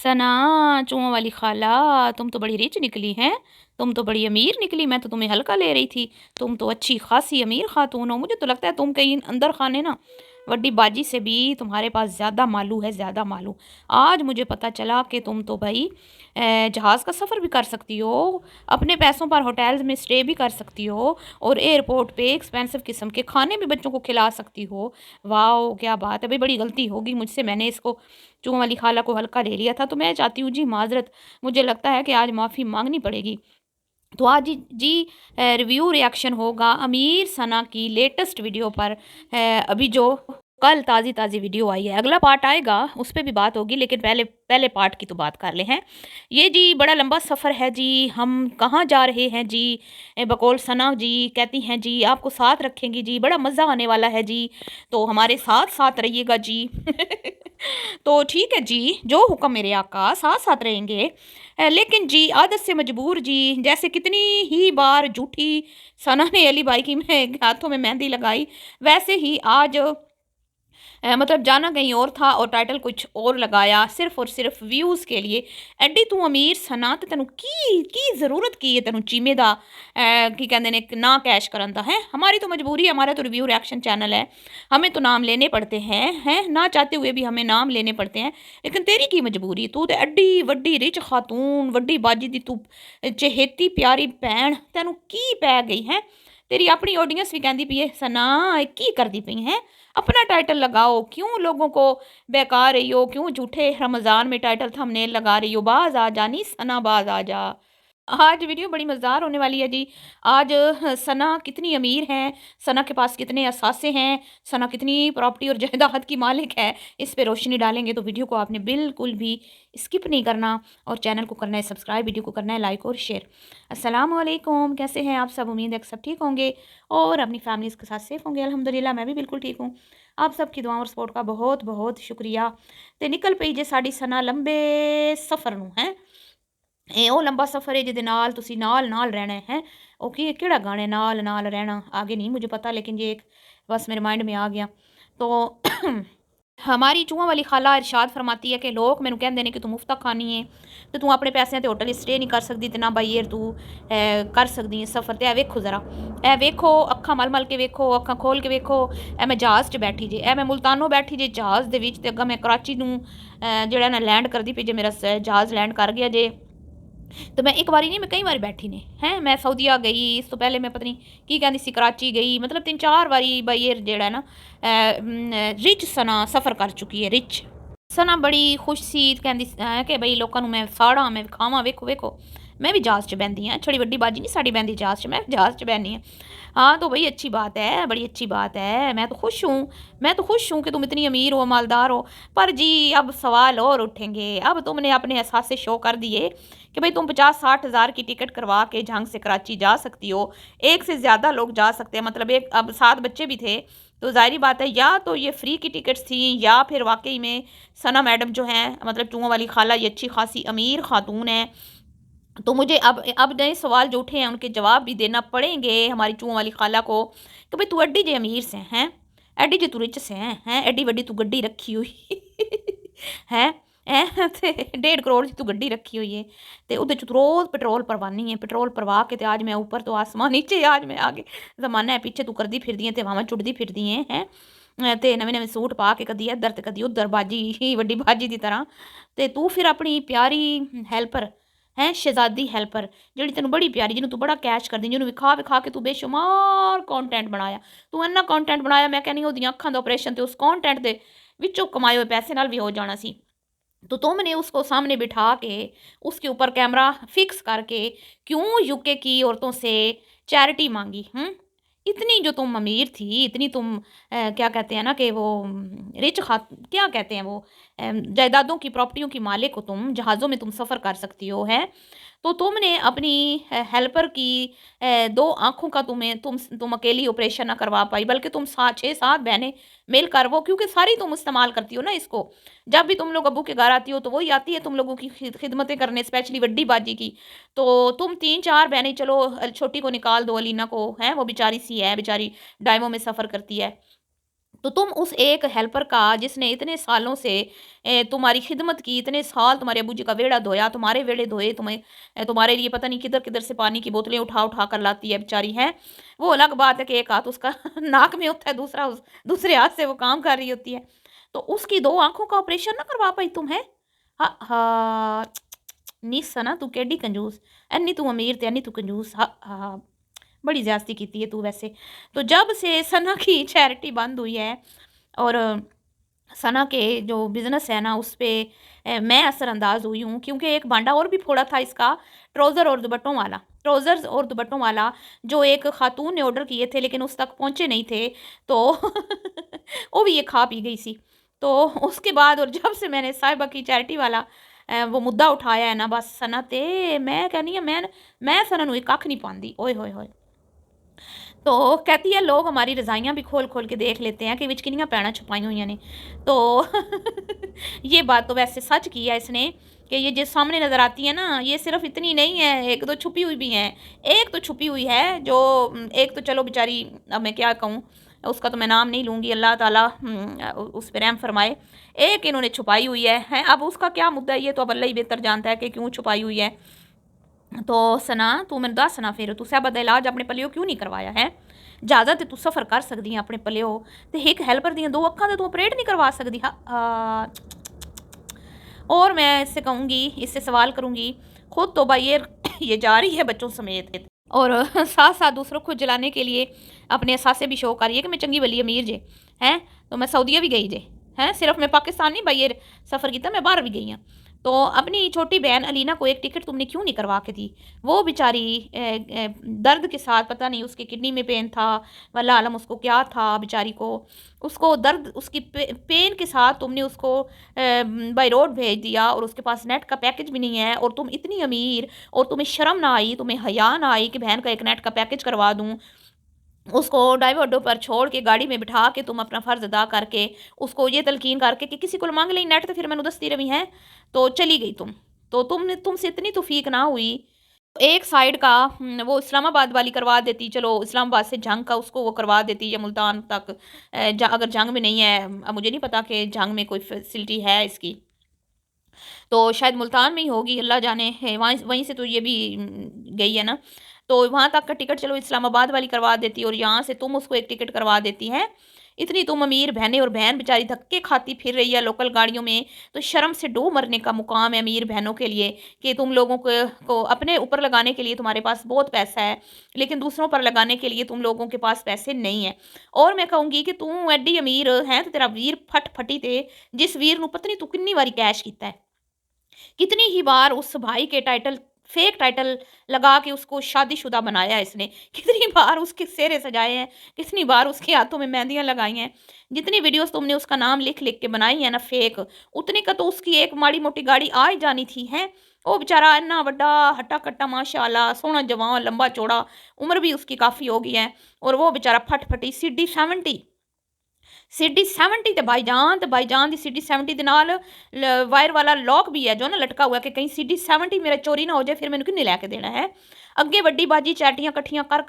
सना, चूहों वाली खाला, तुम तो बड़ी रिच निकली हैं। तुम तो बड़ी अमीर निकली। मैं तो तुम्हें हल्का ले रही थी। तुम तो अच्छी खासी अमीर खातून हो। मुझे तो लगता है तुम कहीं अंदर खाने ना वड्डी बाजी से भी तुम्हारे पास ज़्यादा मालू है, ज़्यादा मालू। आज मुझे पता चला कि तुम तो भाई जहाज़ का सफ़र भी कर सकती हो, अपने पैसों पर होटल्स में स्टे भी कर सकती हो, और एयरपोर्ट पे एक्सपेंसिव किस्म के खाने भी बच्चों को खिला सकती हो। वाह, क्या बात है भाई। बड़ी गलती होगी मुझसे, मैंने इसको चूहों वाली खाला को हल्का ले लिया था। तो मैं चाहती हूँ जी माजरत। मुझे लगता है कि आज माफ़ी मांगनी पड़ेगी। तो आज जी रिव्यू रिएक्शन होगा अमीर सना की लेटेस्ट वीडियो पर। अभी जो कल ताज़ी ताज़ी वीडियो आई है, अगला पार्ट आएगा उस पर भी बात होगी, लेकिन पहले पहले पार्ट की तो बात कर ले हैं। ये जी बड़ा लंबा सफ़र है जी, हम कहाँ जा रहे हैं जी। बकौल सना जी कहती हैं जी आपको साथ रखेंगी जी, बड़ा मज़ा आने वाला है जी, तो हमारे साथ साथ रहिएगा जी। तो ठीक है जी, जो हुक्म मेरे आका, साथ साथ रहेंगे। लेकिन जी आदत से मजबूर जी, जैसे कितनी ही बार झूठी सना ने अली भाई की में हाथों में मेहंदी लगाई, वैसे ही आज मतलब जाना कहीं और था और टाइटल कुछ और लगाया, सिर्फ और सिर्फ व्यूज़ के लिए। एडी तू अमीर सना ते तेनू की ज़रूरत की है तेनू चीमे दा की कहते ने ना कैश करन दा है। हमारी तो मजबूरी है, हमारा तो रिव्यू रिएक्शन चैनल है, हमें तो नाम लेने पड़ते हैं ना चाहते हुए भी हमें नाम लेने पड़ते हैं। लेकिन तेरी की मजबूरी, तू तो एडी वड्डी रिच खातून, वड्डी बाजी दी तू चहेती प्यारी भैन, तेनू की पै गई है। तेरी अपनी ऑडियंस भी कहती पई है सना की करती पई है, अपना टाइटल लगाओ, क्यों लोगों को बहका रही हो, क्यों झूठे रमज़ान में टाइटल थंबनेल लगा रही हो। बाज आ जानी सना, बाज आ जा। आज वीडियो बड़ी मज़ेदार होने वाली है जी। आज सना कितनी अमीर हैं, सना के पास कितने असासे हैं, सना कितनी प्रॉपर्टी और जायदाद की मालिक है, इस पे रोशनी डालेंगे। तो वीडियो को आपने बिल्कुल भी स्किप नहीं करना, और चैनल को करना है सब्सक्राइब, वीडियो को करना है लाइक और शेयर। अस्सलाम वालेकुम, कैसे हैं आप सब? उम्मीद है कि सब ठीक होंगे और अपनी फैमिलीज़ के साथ सेफ होंगे। अल्हम्दुलिल्लाह मैं भी बिल्कुल ठीक हूँ। आप सबकी दुआओं और सपोर्ट का बहुत बहुत शुक्रिया। तो निकल पई जे साडी सना लंबे सफ़र नूं है। ਉਹ लंबा सफ़र है जिहदे नाल तुसी नाल नाल रहना है। ओके, केड़ा गाने नाल नाल रहना आगे नहीं मुझे पता, लेकिन ये एक बस मेरे माइंड में आ गया। तो हमारी चूहों वाली खाला इरशाद फरमाती है कि लोग मैनू कहंदे ने कि तू मुफ्ता खानी है, तो तू अपने पैसों ते होटल स्टे नहीं कर सकती, ते ना बाई एयर तू कर सकती है सफ़र। ते वेखो ज़रा, ए वेखो, अखा मल मल के वेखो, अखा खोल के वेखो, ए मैं जहाज़ च बैठी जे, ए मैं मुल्तानों बैठी जे जहाज़ दे विच, ते अग्गा मैं कराची नूं जेड़ा ना लैंड करदी पई जे, मेरा जहाज़ लैंड कर गया जे। तो मैं एक बारी नहीं, मैं कई बार बैठी ने हैं। मैं सऊदीया गई, इस तो पहले मैं पता नहीं की कहती सी कराची गई, मतलब 3-4 बारी बाई एयर जेड़ा है ना रिच सना सफ़र कर चुकी है, रिच सना बड़ी खुश सी, कहती कि बई लोगों को मैं साड़ा, मैं खावा, वेखो वेखो मैं भी जहाज़ च बहती हाँ, छड़ी वड्डी बाजी नहीं साड़ी बहती जहाज़ च, मैं जहाज़ च बहनी है। हाँ तो भाई अच्छी बात है, बड़ी अच्छी बात है, मैं तो खुश हूँ, मैं तो खुश हूँ कि तुम इतनी अमीर हो, मालदार हो। पर जी अब सवाल और उठेंगे, अब तुमने अपने एहसास शो कर दिए कि भाई तुम 50-60 हज़ार की टिकट करवा के जंग से कराची जा सकती हो, एक से ज़्यादा लोग जा सकते हैं, मतलब एक अब 7 बच्चे भी थे, तो ज़ाहिर बात है या तो ये फ्री की टिकट्स थी, या फिर वाकई में सना मैडम जो हैं, मतलब चूहों वाली खाला, ये अच्छी खासी अमीर खातून है। तो मुझे अब नए सवाल जो उठे हैं उनके जवाब भी देना पड़ेंगे हमारी चूहों वाली खाला को, कि भाई तू एड्डी जे अमीर से हैं, एड्डी जे तू रिच से हैं, एड्डी वड्डी तू गड्डी रखी हुई हैं, हैं ते 1.5 करोड़ की तू गड्डी रखी हुई है, तो उहदे च तू रोज़ पेट्रोल भरवानी है, पेट्रोल भरवा के ते आज मैं ऊपर तो आसमान नीचे, आज मैं आगे ज़माना है पीछे तू करदी फिरदी है, ते हवावां चुड़दी फिरदी है ते नवे नवे सूट पा के कदी इधर ते कदी उधर, बाजी ही वड्डी बाजी की तरह। ते तू फिर अपनी प्यारी हैल्पर हैं, शहजादी हैल्पर जिहड़ी तैनूं बड़ी प्यारी, जिन्हों तू बड़ा कैश करदी, जिन्हों विखा विखा के तू बेशुमार कॉन्टेंट बनाया, तू इन्ना कॉन्टेंट बनाया, मैं कहनी ओहदियां अखां दा ऑपरेशन ते उस कॉन्टेंट दे विचों कमाए हुए पैसे नाल भी हो जाना सी। तो तुमने उसको सामने बिठा के, उसके ऊपर कैमरा फिक्स करके क्यों यूके की औरतों से चैरिटी मांगी? इतनी जो तुम अमीर थी, इतनी तुम क्या कहते हैं ना कि वो रिच खा, क्या कहते हैं वो जायदादों की, प्रॉपर्टियों की मालिक हो तुम, जहाज़ों में तुम सफ़र कर सकती हो, है। तो तुमने अपनी हेल्पर की 2 आँखों का तुम अकेली ऑपरेशन ना करवा पाई, बल्कि तुम 6-7 बहनें मिलकर, वो क्योंकि सारी तुम इस्तेमाल करती हो ना इसको। जब भी तुम लोग अब्बू के घर आती हो तो वही आती है तुम लोगों की खिदमतें करने, स्पेशली वड्डी बाजी की। तो तुम 3-4 बहनें, चलो छोटी को निकाल दो, अलीना को, हैं वो बेचारी सी है, बेचारी डायमो में सफ़र करती है। तो तुम उस एक हेल्पर का जिसने इतने सालों से तुम्हारी खिदमत की, इतने साल तुम्हारे अबू जी का वेड़ा धोया, तुम्हारे वेड़े धोए, तुम्हें तुम्हारे लिए पता नहीं किधर किधर से पानी की बोतलें उठा उठा कर लाती है बेचारी है। वो अलग बात है कि एक हाथ उसका नाक में होता है, दूसरा दूसरे हाथ से वो काम कर रही होती है। तो उसकी दो आंखों का ऑपरेशन ना करवा पाई तुम है। हाँ हाँ, नीसा ना तू केडी कंजूस, एनी तू अमीर ते एनी तू कंजूस। हाँ हाँ, बड़ी ज़्यादती की है तू वैसे। तो जब से सना की चैरिटी बंद हुई है और सना के जो बिज़नेस है ना उस पे मैं असरअंदाज हुई हूँ, क्योंकि एक भांडा और भी फोड़ा था इसका, ट्राउज़र और दुपट्टों वाला, ट्राउज़र्स और दुपट्टों वाला, जो एक खातून ने ऑर्डर किए थे लेकिन उस तक पहुँचे नहीं थे, तो वो भी ये खा पी गई सी। तो उसके बाद और जब से मैंने साहिबा की चैरिटी वाला वो मुद्दा उठाया है ना, बस सना ते मैं कहनी मैं सना नूं कख नहीं पाती। ओए होए होए। तो कहती है लोग हमारी रज़ाइयाँ भी खोल खोल के देख लेते हैं कि विच किनियां पैना छुपाई हुई ने। तो ये बात तो वैसे सच की है इसने कि ये जो सामने नज़र आती है ना, ये सिर्फ इतनी नहीं है, एक दो छुपी हुई भी हैं। एक तो छुपी हुई है जो एक तो चलो बेचारी, अब मैं क्या कहूँ, उसका तो मैं नाम नहीं लूँगी, अल्लाह ताला उस पर रहम फरमाए। एक इन्होंने छुपाई हुई है, अब उसका क्या मुद्दा है ये तो अब अल्लाह ही बेहतर जानता है कि क्यों छुपाई हुई है। तो सना तू मैंने दस ना, फिर तू साहबा दा इलाज अपने पल्लियों क्यों नहीं करवाया है। इजाजत तू सफ़र कर सकती है अपने पल्लियों, तो एक हेल्पर दियाँ दो अक्खां तो तू ऑपरेट नहीं करवा सकती। हाँ, और मैं इससे कहूँगी, इससे सवाल करूँगी, खुद तो भाई ये जा रही है बच्चों समेत, और साथ साथ दूसरों को जलाने के लिए अपने असासे भी शो कर रही है कि मैं चंगी वली अमीर जे हैं। तो मैं सऊदीया भी गई जे हैं, सिर्फ मैं पाकिस्तान नहीं भाई ये सफ़र किया, मैं बाहर भी गई हाँ। तो अपनी छोटी बहन अलीना को एक टिकट तुमने क्यों नहीं करवा के दी। वो बेचारी दर्द के साथ, पता नहीं उसकी किडनी में पेन था, वल्लाह आलम उसको क्या था बेचारी को, उसको दर्द उसकी पेन के साथ तुमने उसको बाई रोड भेज दिया, और उसके पास नेट का पैकेज भी नहीं है, और तुम इतनी अमीर, और तुम्हें शर्म ना आई, तुम्हें हया ना आई कि बहन का एक नेट का पैकेज करवा दूँ। उसको डाइवर्डो पर छोड़ के गाड़ी में बिठा के तुम अपना फ़र्ज़ अदा करके उसको ये तलकीन करके कि किसी को मांग ली नेट, तो फिर मैंने दसती रही हैं, तो चली गई तुम। तो तुमसे इतनी तौफीक ना हुई, एक साइड का वो इस्लामाबाद वाली करवा देती, चलो इस्लामाबाद से जंग का उसको वो करवा देती या मुल्तान तक। अगर जंग में नहीं है, अब मुझे नहीं पता कि जंग में कोई फैसिलिटी है इसकी, तो शायद मुल्तान में ही होगी, अल्लाह जाने है। वहीं वहीं से तो ये भी गई है ना, तो वहाँ तक का टिकट चलो इस्लामाबाद वाली करवा देती, और यहाँ से तुम उसको एक टिकट करवा देती हैं। इतनी तुम अमीर बहनें, और बहन बेचारी धक्के खाती फिर रही है लोकल गाड़ियों में, तो शर्म से डूब मरने का मुकाम है अमीर बहनों के लिए कि तुम लोगों को अपने ऊपर लगाने के लिए तुम्हारे पास बहुत पैसा है, लेकिन दूसरों पर लगाने के लिए तुम लोगों के पास पैसे नहीं है। और मैं कहूँगी कि तू एड्डी अमीर है तो तेरा वीर फट फटी थे, जिस वीर नूं पत्नी तू कितनी बारी कैश किया है, कितनी ही बार उस भाई के टाइटल, फेक टाइटल लगा के उसको शादीशुदा बनाया इसने, कितनी बार उसके सेहरे सजाए हैं, कितनी बार उसके हाथों में मेहंदियाँ लगाई हैं, जितनी वीडियोस तुमने उसका नाम लिख लिख के बनाई है ना फेक, उतने का तो उसकी एक माड़ी मोटी गाड़ी आ ही जानी थी है। वो बेचारा इन्ना वड्डा हट्टा कट्टा माशाल्लाह सोहना जवान लंबा चौड़ा, उम्र भी उसकी काफ़ी हो गई है, और वो बेचारा फटफटी सीडी 70, सीडी 70 ते भाईजान दी सीडी 70 दे नाल वायर वाला लॉक भी है जो ना लटका हुआ कि कहीं सीडी 70 मेरा चोरी ना हो जाए, फिर मैंने किन्ने लैके देना है। अगे वड्डी बाजी चैटियां कट्ठियां कर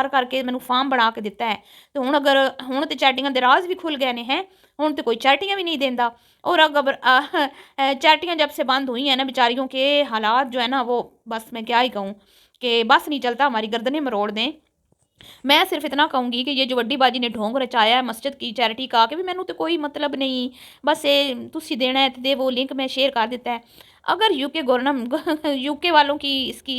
करके मैंने फार्म बना के दिता है, तो हुण अगर हुण तो चैटियां दे राज भी खुल गए ने हैं, हुण तो कोई चैटियां भी नहीं देंदा। और अगर चैटियां जब से बंद हुई हैं ना, बेचारियों के हालात जो है ना वो, बस मैं क्या ही कहूँ कि बस नहीं चलता, हमारी गर्दनें मरोड़ दें। मैं सिर्फ इतना कहूँगी कि ये जो वड्डी बाजी ने ढोंग रचाया है मस्जिद की चैरिटी का, कि भी मैनू तो कोई मतलब नहीं, बस ये तुसी देना है तो दे, वो लिंक मैं शेयर कर देता है। अगर यूके गवर्नमेंट यूके वालों की इसकी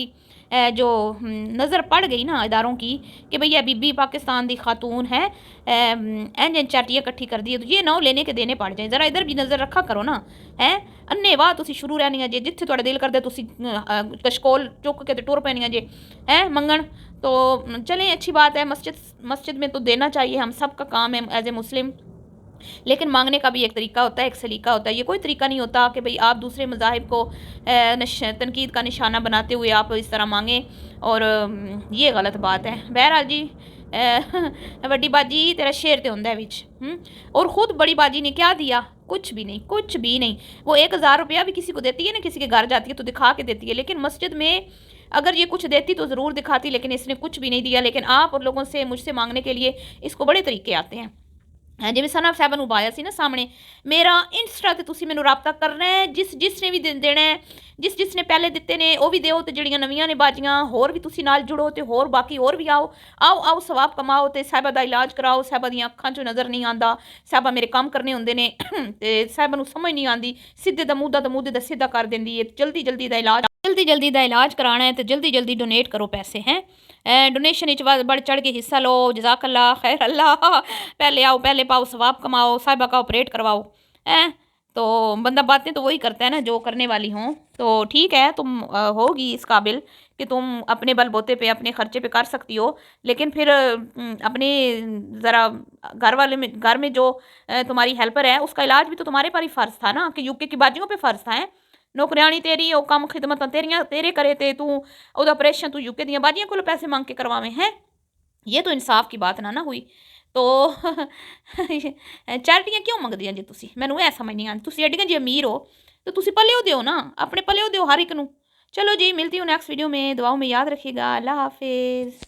जो नज़र पड़ गई ना इदारों की कि भैया बीबी पाकिस्तान दी खातून है, इंज चाटियाँ इकट्ठी कर दी है, तो ये ना लेने के देने पड़ जाए, ज़रा इधर भी नज़र रखा करो ना है। अन्ने वाह तुसी शुरू रहनी जे, जिथे थोड़ा दिल करदे तुसी कशकोल चुक के टुर पैनिया जे है मंगन। तो चलें अच्छी बात है, मस्जिद में तो देना चाहिए, हम सब का काम है एज ए मुस्लिम, लेकिन मांगने का भी एक तरीका होता है, एक सलीका होता है। ये कोई तरीका नहीं होता कि भाई आप दूसरे मज़ाहिब को तनकीद का निशाना बनाते हुए आप इस तरह मांगें, और ये गलत बात है। बहरहाल जी वड्डी बाजी तेरा शेर तो होंदा है विच, और ख़ुद बड़ी बाजी ने क्या दिया, कुछ भी नहीं, कुछ भी नहीं। वो 1000 रुपया भी किसी को देती है ना, किसी के घर जाती है तो दिखा के देती है, लेकिन मस्जिद में अगर ये कुछ देती तो ज़रूर दिखाती, लेकिन इसने कुछ भी नहीं दिया। लेकिन आप और लोगों से मुझसे मांगने के लिए इसको बड़े तरीके आते हैं। ਜਿਵੇਂ ਸਨਾ ਸਾਹਿਬ ਨੂੰ ਪਾਇਆ ਸੀ ਨਾ ਸਾਹਮਣੇ, ਮੇਰਾ ਇੰਸਟਾ ਤੇ ਤੁਸੀਂ ਮੈਨੂੰ ਰਾਬਤਾ ਕਰਨਾ ਹੈ, ਜਿਸ ਨੇ ਵੀ ਦੇਣਾ ਹੈ, ਜਿਸ ਨੇ ਪਹਿਲੇ ਦਿੱਤੇ ਨੇ ਉਹ ਵੀ ਦਿਓ, ਤੇ ਜਿਹੜੀਆਂ ਨਵੀਆਂ ਨੇ ਬਾਜੀਆਂ ਹੋਰ ਵੀ ਤੁਸੀਂ ਨਾਲ ਜੁੜੋ, ਤੇ ਹੋਰ ਬਾਕੀ ਹੋਰ ਵੀ ਆਓ ਸਵਾਬ ਕਮਾਓ, ਤੇ ਸਾਹਿਬਾ ਦਾ ਇਲਾਜ ਕਰਾਓ। ਸਾਹਿਬਾ ਦੀਆਂ ਅੱਖਾਂ 'ਚੋਂ ਨਜ਼ਰ ਨਹੀਂ ਆਉਂਦਾ, ਸਾਹਿਬਾ ਮੇਰੇ ਕੰਮ ਕਰਨੇ ਹੁੰਦੇ ਨੇ ਤੇ ਸਾਹਿਬਾ ਨੂੰ ਸਮਝ ਨਹੀਂ ਆਉਂਦੀ, ਸਿੱਧੇ ਦਾ ਮੂੰਹ ਦਾ ਸਿੱਧਾ ਕਰ ਦਿੰਦੀ ਹੈ। ਜਲਦੀ ਦਾ ਇਲਾਜ कराना है तो जल्दी डोनेट करो पैसे हैं। डोनेशन बढ़ चढ़ के हिस्सा लो। जज़ाकल्ला खैर अल्लाह। पहले आओ, पहले पाओ, सवाब कमाओ, साहिबा का ऑपरेट करवाओ। हैं तो बंदा बातें तो वही करता है ना जो करने वाली हों। तो ठीक है, तुम होगी इस काबिल कि तुम अपने बलबोते पे अपने खर्चे पे कर सकती हो, लेकिन फिर अपने ज़रा घर में जो तुम्हारी हेल्पर है उसका इलाज भी तो तुम्हारे पर ही फ़र्ज़ था ना, कि यूके की बाजियों पे फ़र्ज़ था। नौकरानी तेरी वो काम खिदमत तेरे करे, ते तू ओदा ऑपरेशन तू यूके दियां बाजियां को पैसे मांग के करवावे हैं। ये तो इंसाफ की बात ना हुई। तो चैरिटियां क्यों मंगदियां जी तुसी? मैनू ऐ समझ नहीं आती। तुसी एडियां जी अमीर हो तो तुसी पलियो दियो ना, अपने पलियो दियो हर एक नू। चलो जी, मिलती हूँ नेक्स्ट वीडियो में। दुआओं में याद रखिएगा। अल्लाह हाफिज़।